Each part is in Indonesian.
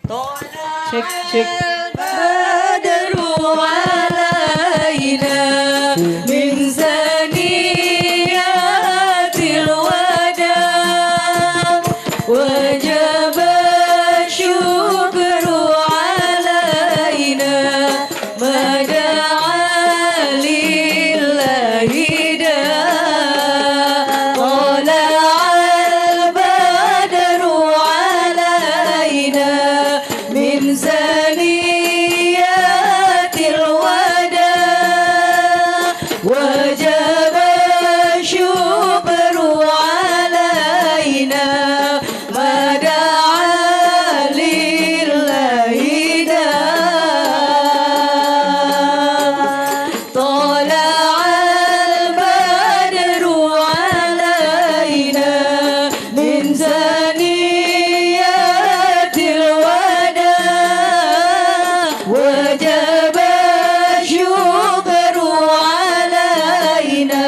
Cek cek. Badru alaina min zaniyatil wada wajib syukru alaina mada'a lillahi da tala'al badru alaina min zaniyatil wada wajib syukru alaina mada'a lillahi da tala'al badru alaina min zaniyatil wada wajib syukru alaina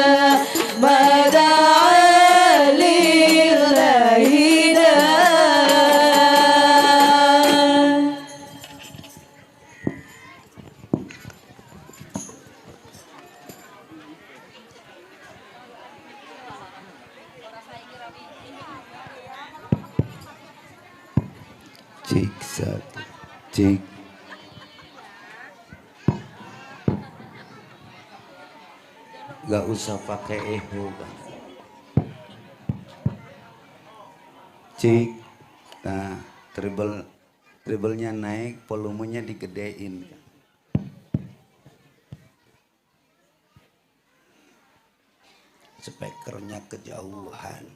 mada'a lillahi da. Cik satu, cik. Gak usah pakai eho, Bang. Cik. Nah, treble-nya naik, volumenya digedein. Speakernya kejauhan.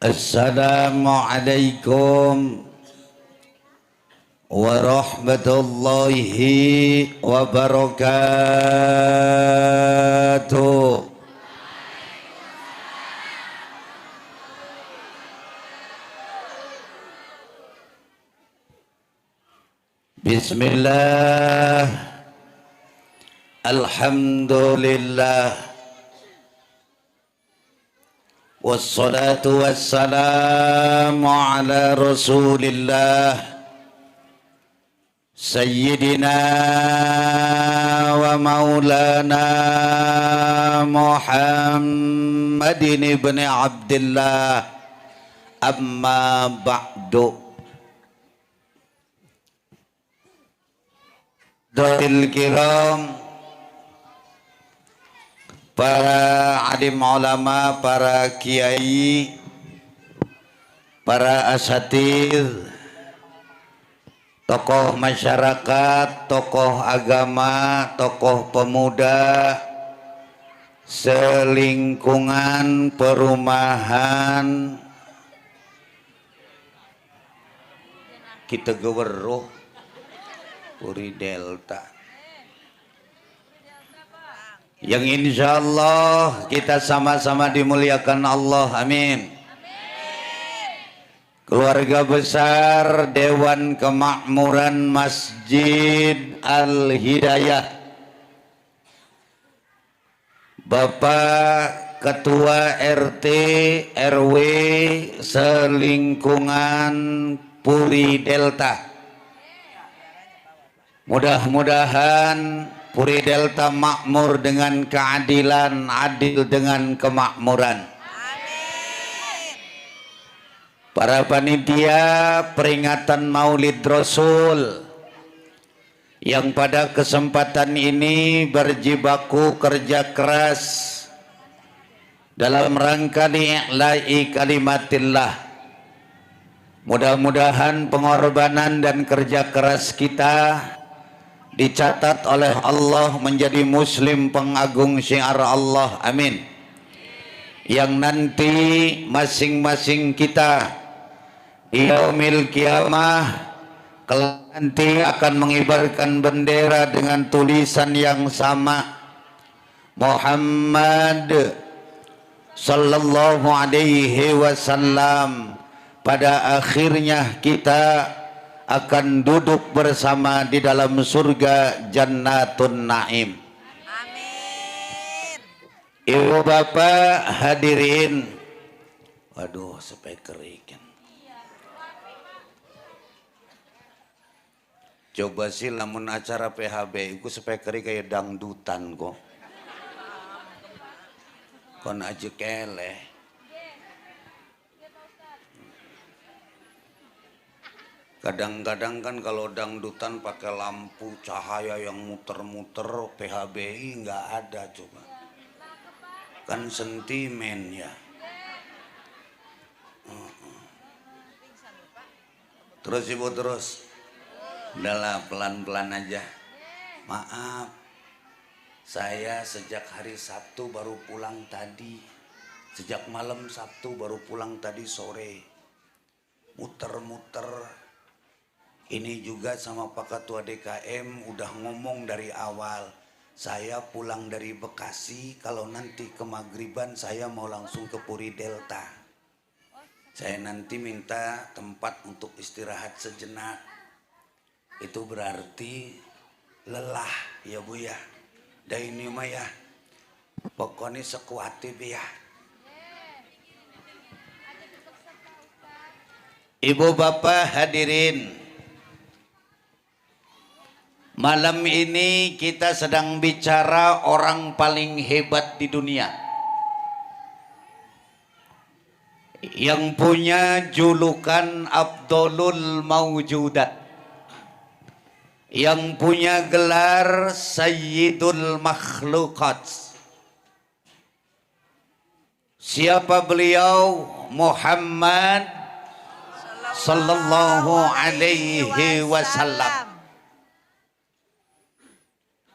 Assalamualaikum warahmatullahi wabarakatuh. Bismillah, alhamdulillah, wassalatu wassalamu ala rasulillah sayyidina wa maulana Muhammadin ibn Abdullah, amma ba'du. Daril kiram, para alim ulama, para kiai, para asatidz, tokoh masyarakat, tokoh agama, tokoh pemuda, selingkungan perumahan kita geweruh Puri Delta, yang insya Allah kita sama-sama dimuliakan Allah, amin. Keluarga besar Dewan Kemakmuran Masjid Al-Hidayah, Bapak Ketua RT RW selingkungan Puri Delta, mudah-mudahan Puri Delta makmur dengan keadilan, adil dengan kemakmuran. Amin. Para panitia peringatan Maulid Rasul yang pada kesempatan ini berjibaku kerja keras dalam rangka li'i'la'i kalimatillah. Mudah-mudahan pengorbanan dan kerja keras kita dicatat oleh Allah menjadi muslim pengagung syiar Allah, amin. Yang nanti masing-masing kita di yaumil kiamah nanti akan mengibarkan bendera dengan tulisan yang sama, Muhammad sallallahu alaihi wasallam. Pada akhirnya kita akan duduk bersama di dalam surga Jannatun Naim. Amin. Ibu bapak hadirin, waduh speaker ikan. Coba sih lamun acara PHB iku speaker kayak dangdutan kok. Kon aja keleh. Kadang-kadang kan kalau dangdutan pakai lampu cahaya yang muter-muter, PHBI nggak ada coba. Kan sentimen ya. Terus ibu terus. Udahlah pelan-pelan aja. Maaf. Saya sejak hari Sabtu baru pulang tadi. Sejak malam Sabtu baru pulang tadi sore. Muter-muter. Ini juga sama Pak Ketua DKM udah ngomong dari awal. Saya pulang dari Bekasi, kalau nanti ke Maghriban saya mau langsung ke Puri Delta. Saya nanti minta tempat untuk istirahat sejenak. Itu berarti lelah ya Bu ya. Dan ini mah ya, pokoknya sekuatip ya. Ibu bapak hadirin. Malam ini kita sedang bicara orang paling hebat di dunia. Yang punya julukan Abdulul Mawjudat. Yang punya gelar Sayyidul Makhlukat. Siapa beliau? Muhammad sallallahu alaihi wasallam.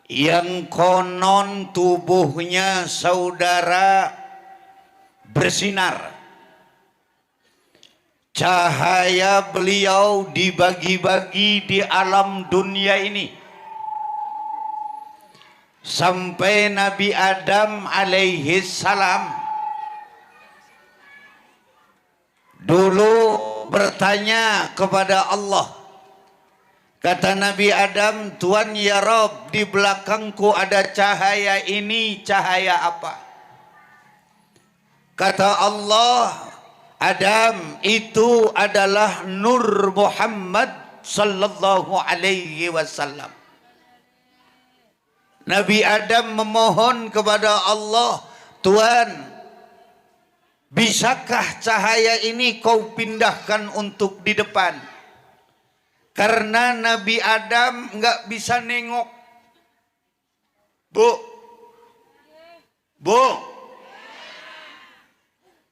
Yang konon tubuhnya saudara bersinar. Cahaya beliau dibagi-bagi di alam dunia ini. Sampai Nabi Adam alaihi salam dulu bertanya kepada Allah. Kata Nabi Adam, Tuhan ya Rob, di belakangku ada cahaya ini, cahaya apa? Kata Allah, Adam, itu adalah Nur Muhammad sallallahu alaihi wasallam. Nabi Adam memohon kepada Allah, Tuhan, bisakah cahaya ini kau pindahkan untuk di depan? Karena Nabi Adam nggak bisa nengok. Bu.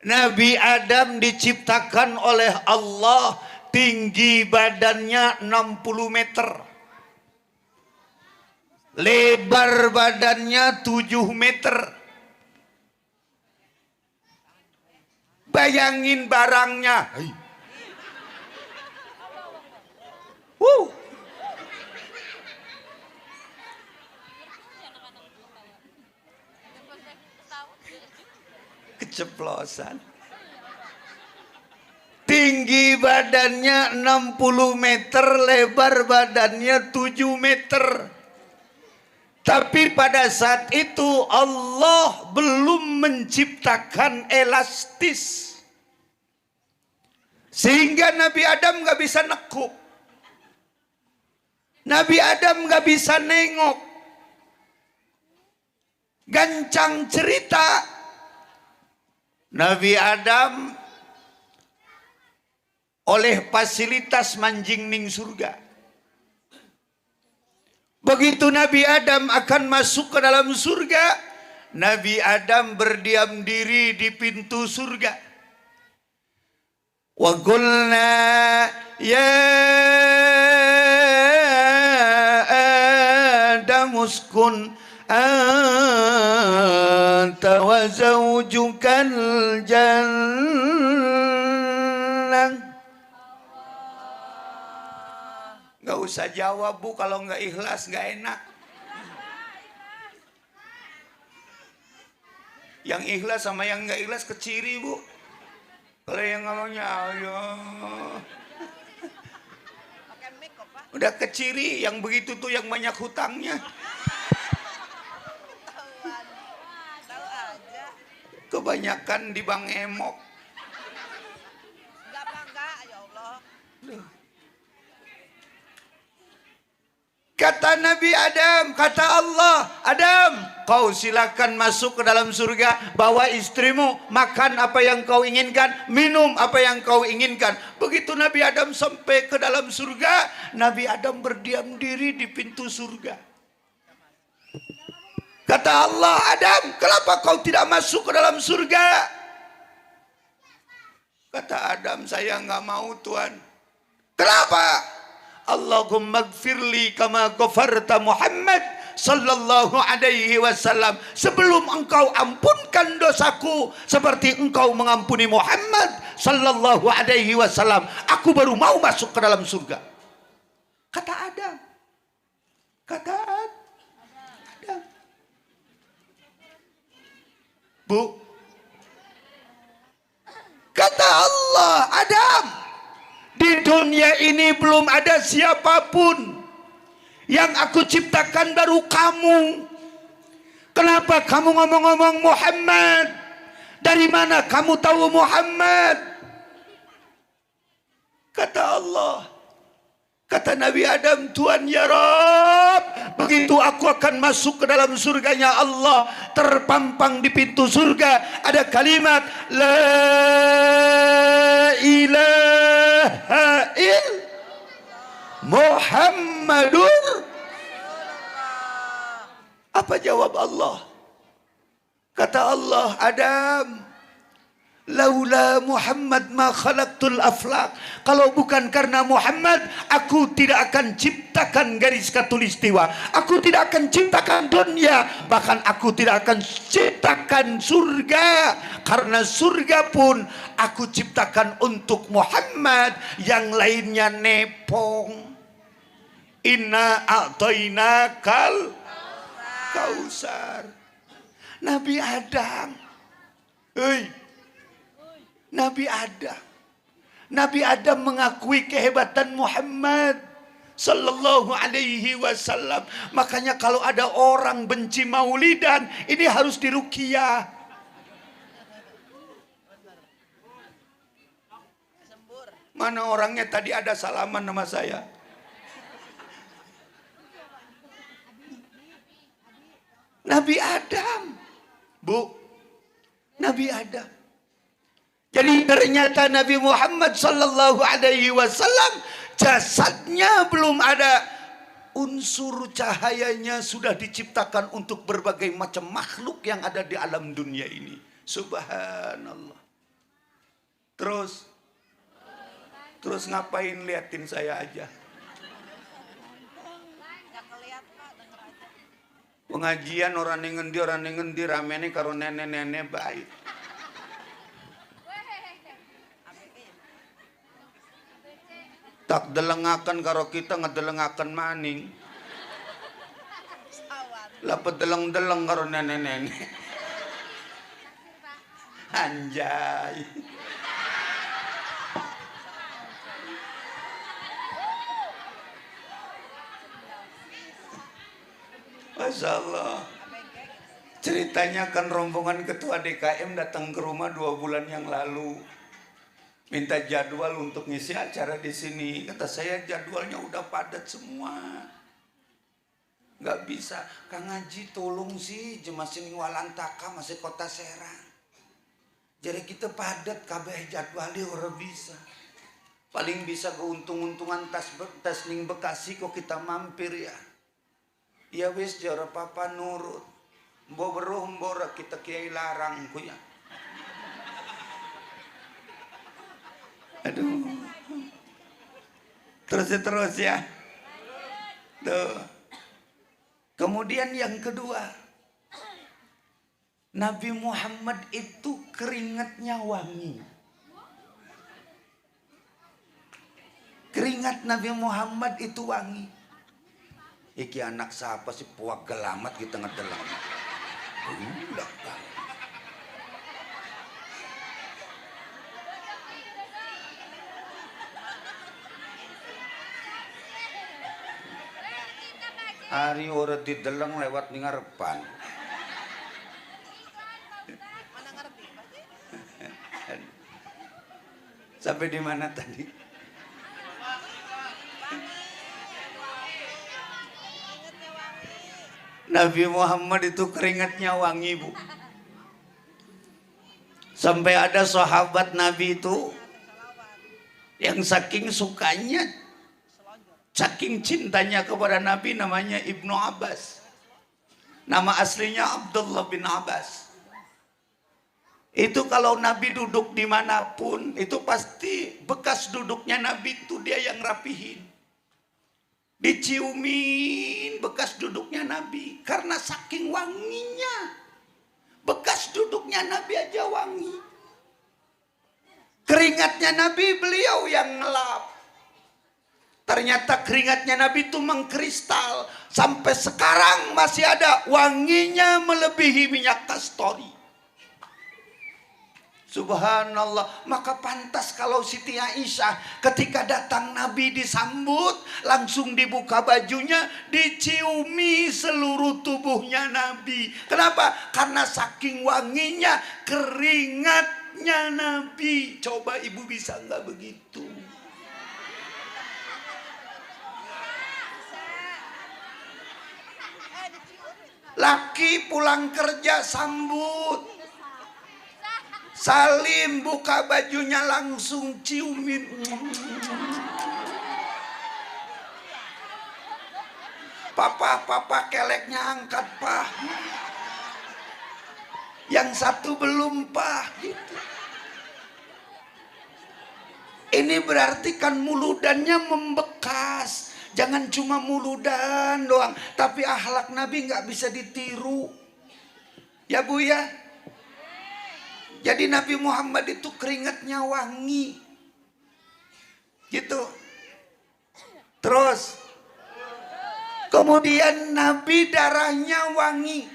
Nabi Adam diciptakan oleh Allah tinggi badannya 60 meter. Lebar badannya 7 meter. Bayangin barangnya. Keceplosan. Tinggi badannya 60 meter, lebar badannya 7 meter. Tapi pada saat itu Allah belum menciptakan elastis. Sehingga Nabi Adam gak bisa nekuk. Nabi Adam gak bisa nengok. Gancang cerita, Nabi Adam oleh fasilitas manjing ning surga. Begitu Nabi Adam akan masuk ke dalam surga, Nabi Adam berdiam diri di pintu surga. Wa qulna ya Adam uskun anta wa zawjukal jannah. Gak usah jawab Bu, kalau nggak ikhlas nggak enak. Yang ikhlas sama yang nggak ikhlas keciri Bu. Kalau yang ngomongnya ayo. Udah keciri, yang begitu tuh yang banyak hutangnya. Tahu aja. Kebanyakan di Bang Emok. Enggak apa enggak, ya Allah. Kata Nabi Adam, kata Allah, Adam, kau silakan masuk ke dalam surga, bawa istrimu, makan apa yang kau inginkan, minum apa yang kau inginkan. Begitu Nabi Adam sampai ke dalam surga, Nabi Adam berdiam diri di pintu surga. Kata Allah, Adam, kenapa kau tidak masuk ke dalam surga? Kata Adam, saya nggak mau Tuhan. Kenapa? Allahumma gfirli kama ghafarta Muhammad sallallahu alaihi wasallam. Sebelum engkau ampunkan dosaku seperti engkau mengampuni Muhammad sallallahu alaihi wasallam, aku baru mau masuk ke dalam surga. Kata Adam. Kata Adam. Bu. Kata Allah, Adam, di dunia ini belum ada siapapun. Yang aku ciptakan baru kamu. Kenapa kamu ngomong-ngomong Muhammad? Dari mana kamu tahu Muhammad? Kata Allah. Kata Nabi Adam, Tuhan ya Rabb, begitu aku akan masuk ke dalam surganya Allah, terpampang di pintu surga ada kalimat La ilaha Muhammadur. Apa jawab Allah? Kata Allah, Adam, laula Muhammad ma khalaqtul aflaq. Kalau bukan karena Muhammad, aku tidak akan ciptakan garis khatulistiwa. Aku tidak akan ciptakan dunia. Bahkan aku tidak akan ciptakan surga. Karena surga pun aku ciptakan untuk Muhammad. Yang lainnya nepong. Inna a'tainakal kausar. Nabi Adam. Hei. Nabi Adam. Nabi Adam mengakui kehebatan Muhammad sallallahu alaihi wasallam. Makanya kalau ada orang benci maulidan, ini harus diruqyah. Mana orangnya tadi ada salaman nama saya? Nabi Adam. Bu, Nabi Adam. Jadi ternyata Nabi Muhammad sallallahu alaihi wasallam jasadnya belum ada, unsur cahayanya sudah diciptakan untuk berbagai macam makhluk yang ada di alam dunia ini. Subhanallah. Terus ngapain liatin saya aja? Pengajian orang ngendi ramene karo nenek-nenek baik. Tak delengakan karo kita ngedelengakan maning. Lapet deleng-deleng karo nenek-nenek. Anjay. Masya Allah. Ceritanya kan rombongan ketua DKM datang ke rumah 2 bulan yang lalu. Minta jadwal untuk ngisi acara di sini. Kata saya jadwalnya udah padat semua. Nggak bisa. Kang Haji tolong sih jemasin Walantaka masih kota Serang. Jadi kita padat kabeh jadwalnya orang bisa. Paling bisa keuntung-untungan tas ning Bekasi kok kita mampir ya. Ya wis jara papa nurut. Mbo beruh mbora kita kiai larang kuya. Aduh. Terus ya. Tuh. Kemudian yang kedua, Nabi Muhammad itu keringatnya wangi. Keringat Nabi Muhammad itu wangi. Iki anak siapa sih puak gelamat kita ngedelang. Udah. Hari orang dideleng lewat ning ngarepan. Mana ngerti pasti. Sampai di mana tadi? Nabi Muhammad itu keringatnya wangi, Bu. Sampai ada sahabat Nabi itu yang saking sukanya, saking cintanya kepada Nabi, namanya Ibnu Abbas. Nama aslinya Abdullah bin Abbas. Itu kalau Nabi duduk dimanapun, itu pasti bekas duduknya Nabi itu dia yang rapihin. Diciumin bekas duduknya Nabi. Karena saking wanginya. Bekas duduknya Nabi aja wangi. Keringatnya Nabi beliau yang ngelap. Ternyata keringatnya Nabi itu mengkristal. Sampai sekarang masih ada wanginya melebihi minyak kasturi. Subhanallah. Maka pantas kalau Siti Aisyah ketika datang Nabi disambut, langsung dibuka bajunya, diciumi seluruh tubuhnya Nabi. Kenapa? Karena saking wanginya keringatnya Nabi. Coba ibu bisa nggak begitu? Laki pulang kerja sambut, salim, buka bajunya langsung ciumin. Papa keleknya angkat, Pak. Yang satu belum, Pak. Gitu. Ini berarti kan muludannya membekas. Jangan cuma muludan doang, tapi akhlak Nabi nggak bisa ditiru. Ya Bu ya. Jadi Nabi Muhammad itu keringatnya wangi. Gitu. Terus. Kemudian Nabi darahnya wangi.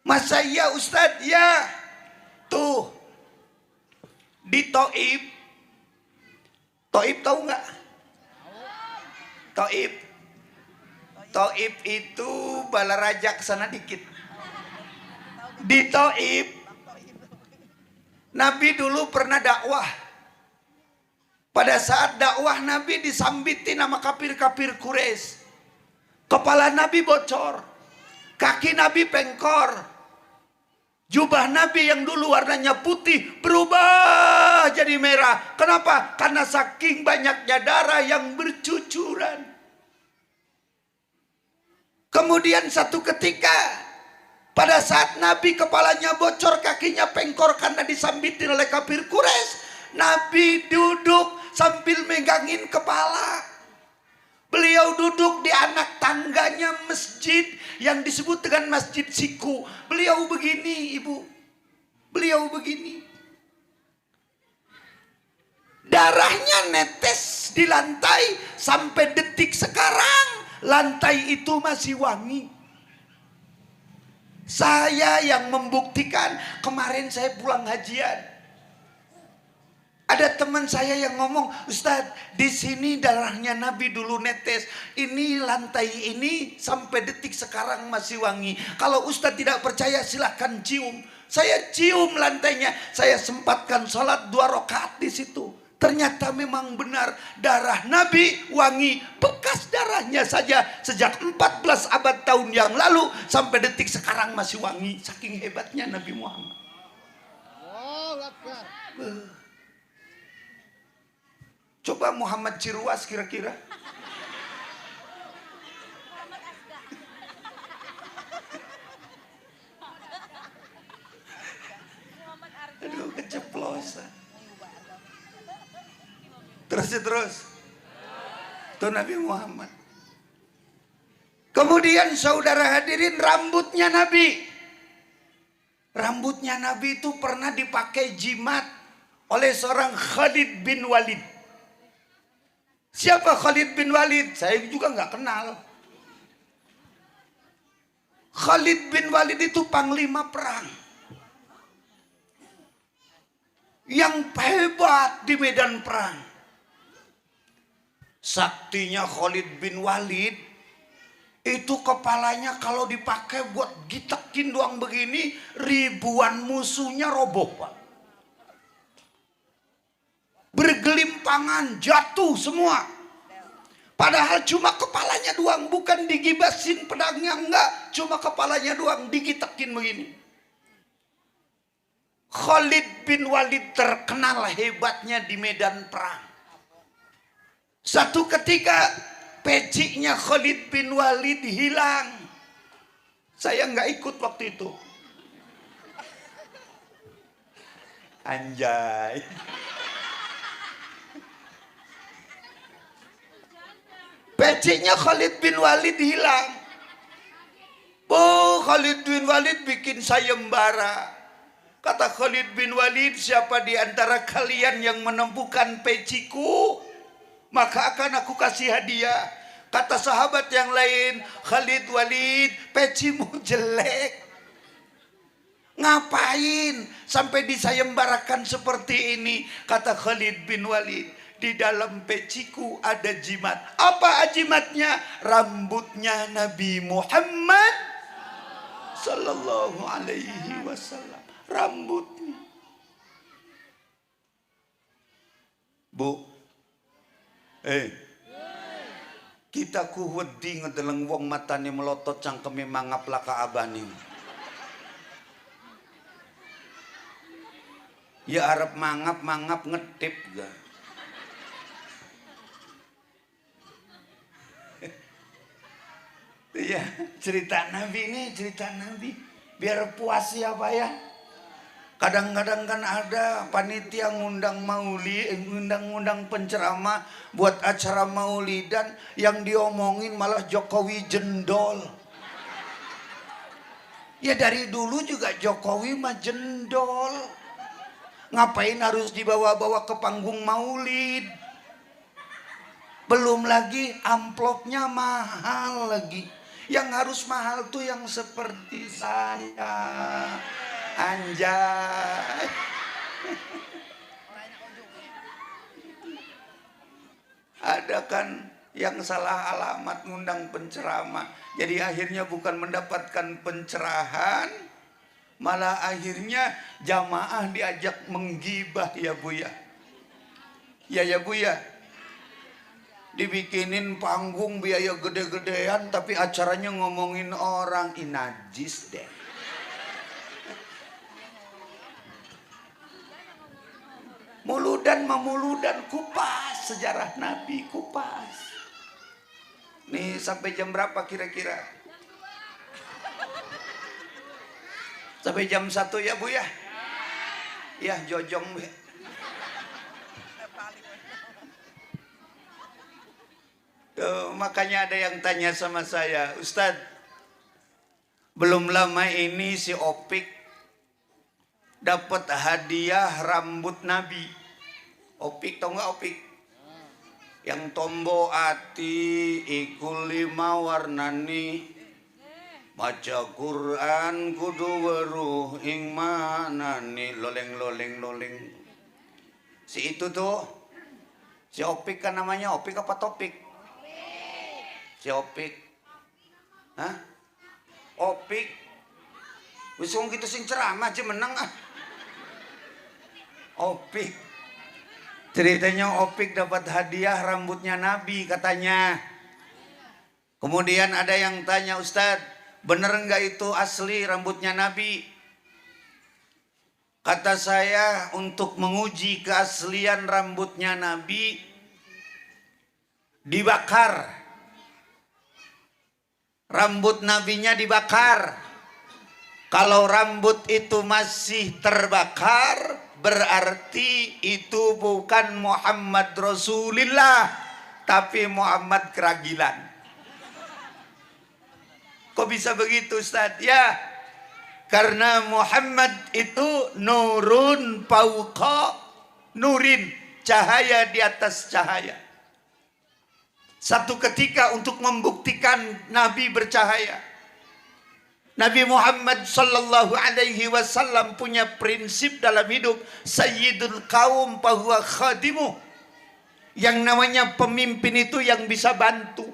Masa iya Ustadz? Ya. Tuh. Di Taif. Taif tahu nggak? Taif. Taif itu Balaraja kesana dikit. Di Taif. Nabi dulu pernah dakwah. Pada saat dakwah Nabi disambitin sama kafir-kafir Quraisy. Kepala Nabi bocor. Kaki Nabi pengkor. Jubah Nabi yang dulu warnanya putih berubah jadi merah. Kenapa? Karena saking banyaknya darah yang bercucuran. Kemudian satu ketika, pada saat Nabi kepalanya bocor, kakinya pengkor karena disambitin oleh kafir Quraisy, Nabi duduk sambil megangin kepala. Beliau duduk di anak tangganya masjid yang disebut dengan Masjid Siku. Beliau begini, Ibu. Beliau begini. Darahnya netes di lantai sampai detik sekarang. Lantai itu masih wangi. Saya yang membuktikan. Kemarin saya pulang hajian. Ada teman saya yang ngomong, Ustadz, di sini darahnya Nabi dulu netes. Ini lantai ini sampai detik sekarang masih wangi. Kalau Ustadz tidak percaya silahkan cium. Saya cium lantainya. Saya sempatkan sholat 2 rakaat di situ. Ternyata memang benar darah Nabi wangi. Bekas darahnya saja sejak 14 abad tahun yang lalu sampai detik sekarang masih wangi. Saking hebatnya Nabi Muhammad. Coba Muhammad Cirwas kira-kira. Aduh, keceplosan. Terus. Itu Nabi Muhammad. Kemudian saudara hadirin, rambutnya Nabi. Rambutnya Nabi itu pernah dipakai jimat oleh seorang Khalid bin Walid. Siapa Khalid bin Walid? Saya juga nggak kenal. Khalid bin Walid itu panglima perang yang hebat di medan perang. Saktinya Khalid bin Walid Itu kepalanya kalau dipakai buat gitekin doang begini, ribuan musuhnya roboh, Pak. Bergelimpangan, jatuh semua. Padahal cuma kepalanya doang, bukan digibasin pedangnya, enggak. Cuma kepalanya doang, digitekin begini. Khalid bin Walid terkenal hebatnya di medan perang. Satu ketika pecinya Khalid bin Walid hilang. Saya nggak ikut waktu itu. Anjay. Pecinya Khalid bin Walid hilang. Oh, Khalid bin Walid bikin sayembara. Kata Khalid bin Walid, siapa di antara kalian yang menemukan peciku, maka akan aku kasih hadiah. Kata sahabat yang lain, Khalid Walid, pecimu jelek. Ngapain sampai disayembarakan seperti ini? Kata Khalid bin Walid, di dalam peciku ada jimat. Apa jimatnya? Rambutnya Nabi Muhammad sallallahu alaihi wasallam. Rambutnya. Bu, kita ku wedi ngedeleng wong matane melotot cangkeme mangap laka abani. Ya arep mangap ngedip ga. Iya, cerita Nabi ini cerita Nabi. Biar puas ya Pak ya. Kadang-kadang kan ada panitia ngundang maulid, ngundang penceramah buat acara maulidan, yang diomongin malah Jokowi jendol. Ya dari dulu juga Jokowi mah jendol. Ngapain harus dibawa-bawa ke panggung maulid? Belum lagi amplopnya mahal lagi. Yang harus mahal tuh yang seperti saya. Anjay. Ada kan yang salah alamat ngundang penceramah. Jadi akhirnya bukan mendapatkan pencerahan, malah akhirnya jamaah diajak menggibah ya Bu ya. Ya Bu ya. Dibikinin panggung biaya gede-gedean tapi acaranya ngomongin orang, najis deh. Muludan memuludan, kupas sejarah Nabi, kupas. Nih sampai jam berapa kira-kira? Sampai jam 1 ya Bu ya? Ya jojong Bu. Tuh, makanya ada yang tanya sama saya, Ustadz, belum lama ini si Opik dapat hadiah rambut Nabi. Opik tau nggak Opik? Yang tombo ati ikul 5 warnani, baca Quran kudu weruh ing manani, loleng. Si itu tuh, si Opik kan namanya Opik apa Topik? Si Opik. Hah? Opik. Wis wong gitu sing ceramah aja menang ah. Opik. Ceritanya Opik dapat hadiah rambutnya Nabi katanya. Kemudian ada yang tanya, Ustadz, bener nggak itu asli rambutnya Nabi? Kata saya, untuk menguji keaslian rambutnya Nabi, dibakar. Rambut Nabinya dibakar. Kalau rambut itu masih terbakar, berarti itu bukan Muhammad Rasulullah, tapi Muhammad keragilan. Kok bisa begitu Ustaz? Ya, karena Muhammad itu nurun fauqa nurin, cahaya di atas cahaya. Satu ketika untuk membuktikan Nabi bercahaya, Nabi Muhammad sallallahu alaihi wasallam punya prinsip dalam hidup, sayyidul qaum fahuwa khadimu. Yang namanya pemimpin itu yang bisa bantu.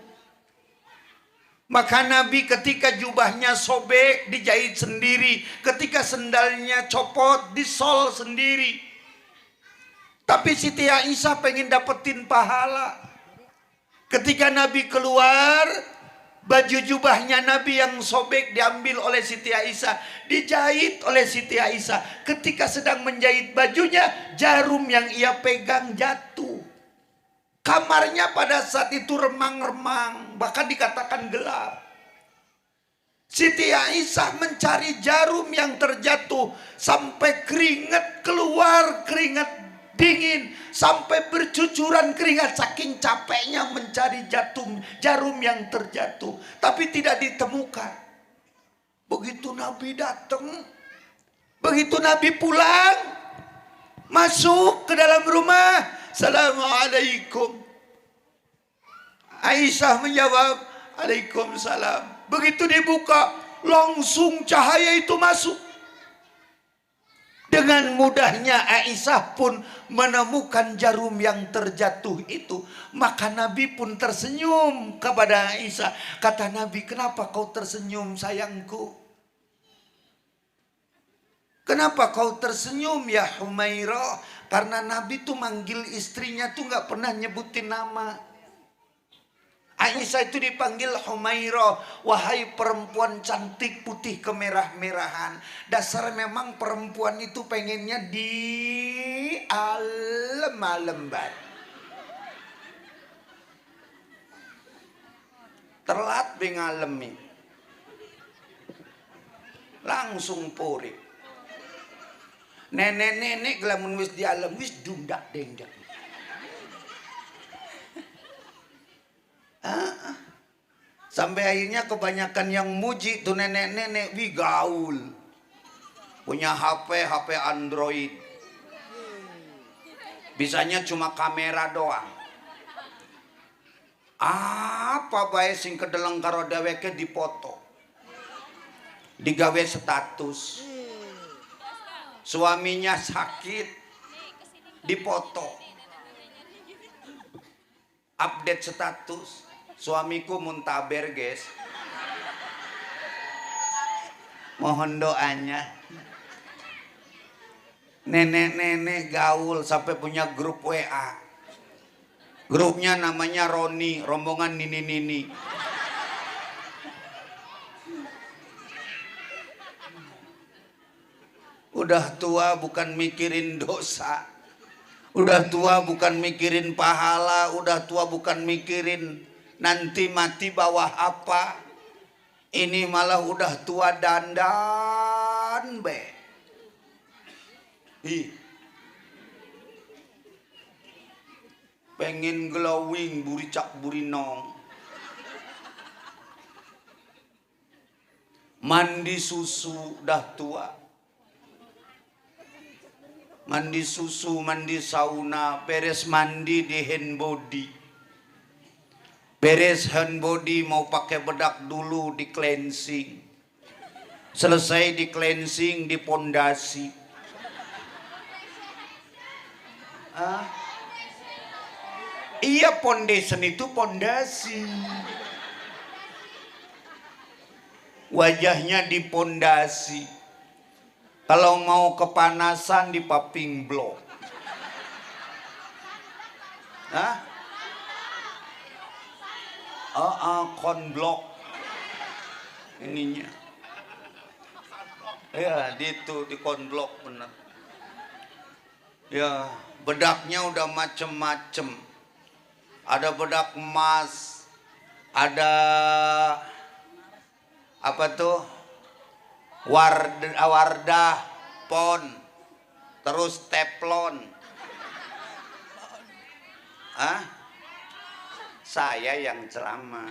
Maka Nabi ketika jubahnya sobek dijahit sendiri, ketika sendalnya copot disol sendiri. Tapi Siti Aisyah pengen dapetin pahala. Ketika Nabi keluar, baju jubahnya Nabi yang sobek diambil oleh Siti Aisyah, dijahit oleh Siti Aisyah. Ketika sedang menjahit bajunya, jarum yang ia pegang jatuh. Kamarnya pada saat itu remang-remang, bahkan dikatakan gelap. Siti Aisyah mencari jarum yang terjatuh sampai keringat keluar, keringat dingin, sampai bercucuran keringat saking capeknya mencari jarum yang terjatuh, tapi tidak ditemukan. Begitu Nabi datang, begitu Nabi pulang, masuk ke dalam rumah, Assalamualaikum. Aisyah menjawab, Waalaikumsalam. Begitu dibuka, langsung cahaya itu masuk. Dengan mudahnya Aisyah pun menemukan jarum yang terjatuh itu. Maka Nabi pun tersenyum kepada Aisyah. Kata Nabi, kenapa kau tersenyum sayangku? Kenapa kau tersenyum ya Humairah? Karena Nabi tuh manggil istrinya tuh gak pernah nyebutin nama. Aisyah itu dipanggil Humairah, wahai perempuan cantik putih kemerah-merahan. Dasar memang perempuan itu pengennya di alem-alemban. Telat bengalemi, langsung pori. Nenek-nenek gelamun wis di alam wis dundak dengdak. Sampai akhirnya kebanyakan yang muji tuh nenek-nenek, wih gaul. Punya HP Android. Bisanya cuma kamera doang. Apa bae sing kedeleng karo dheweke dipoto. Digawe status. Suaminya sakit, dipoto. Update status. Suamiku muntaber guys. Mohon doanya. Nenek-nenek gaul sampai punya grup WA. Grupnya namanya Roni, rombongan nini-nini. Udah tua bukan mikirin dosa. Udah tua bukan mikirin pahala. Udah tua bukan mikirin nanti mati bawah apa. Ini malah udah tua dandan be. Pengen glowing buricak burinong. Mandi susu dah tua. Mandi susu, mandi sauna, beres mandi di hand body. Beres hand body mau pakai bedak dulu di cleansing. Selesai di cleansing di pondasi. Iya, foundation itu pondasi. Wajahnya di pondasi. Kalau mau kepanasan di paping blok. Konblok. Ininya. Ya, di konblok bener. Ya, bedaknya udah macem-macem. Ada bedak emas, ada apa tuh? Wardah, pon, terus teflon. Saya yang ceramah.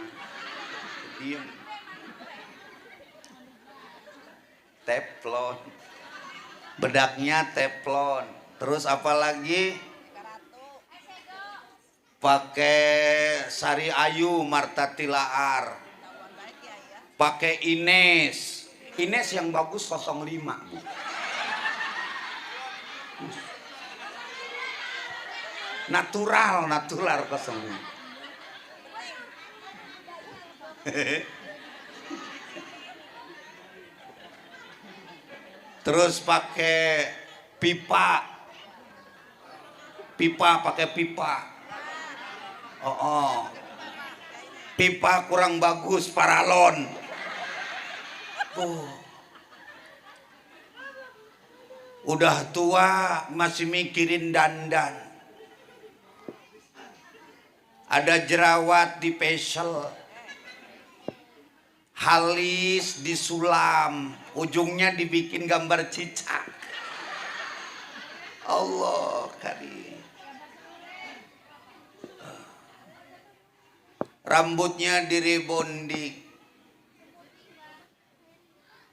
Diam. Teflon. Bedaknya teflon. Terus apa lagi? Pakai Sari Ayu, Marta Tilaar. Pakai Ines. Ines yang bagus 05, Bu. Natural 05. Terus pakai pipa pakai pipa. Oh. Pipa kurang bagus, paralon. Udah tua masih mikirin dandan. Ada jerawat di facial, halis disulam, ujungnya dibikin gambar cicak. Allah karim. Rambutnya direbonding.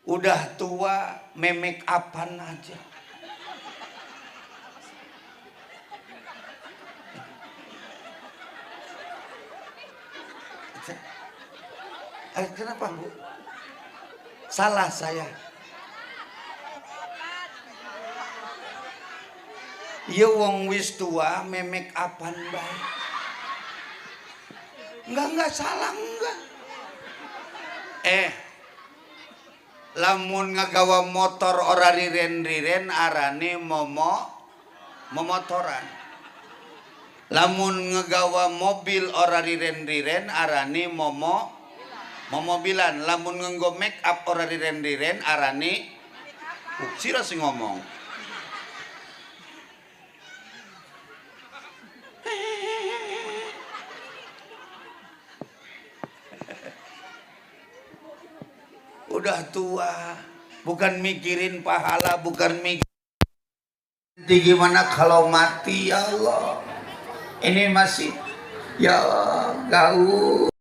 Udah tua, memek apan aja. Kenapa, Bu? Salah saya. Iya wong wis tua, memek apan bae. Enggak salah enggak. Lamun ngagawa motor ora riren-riren arane momotoran. Lamun ngagawa mobil ora riren-riren arane momobilan. Lamun nganggo make up ora riren-riren arane sira sing ngomong. Udah tua, bukan mikirin pahala, bukan mikirin gimana kalau mati. Ya Allah, ini masih ya gaul.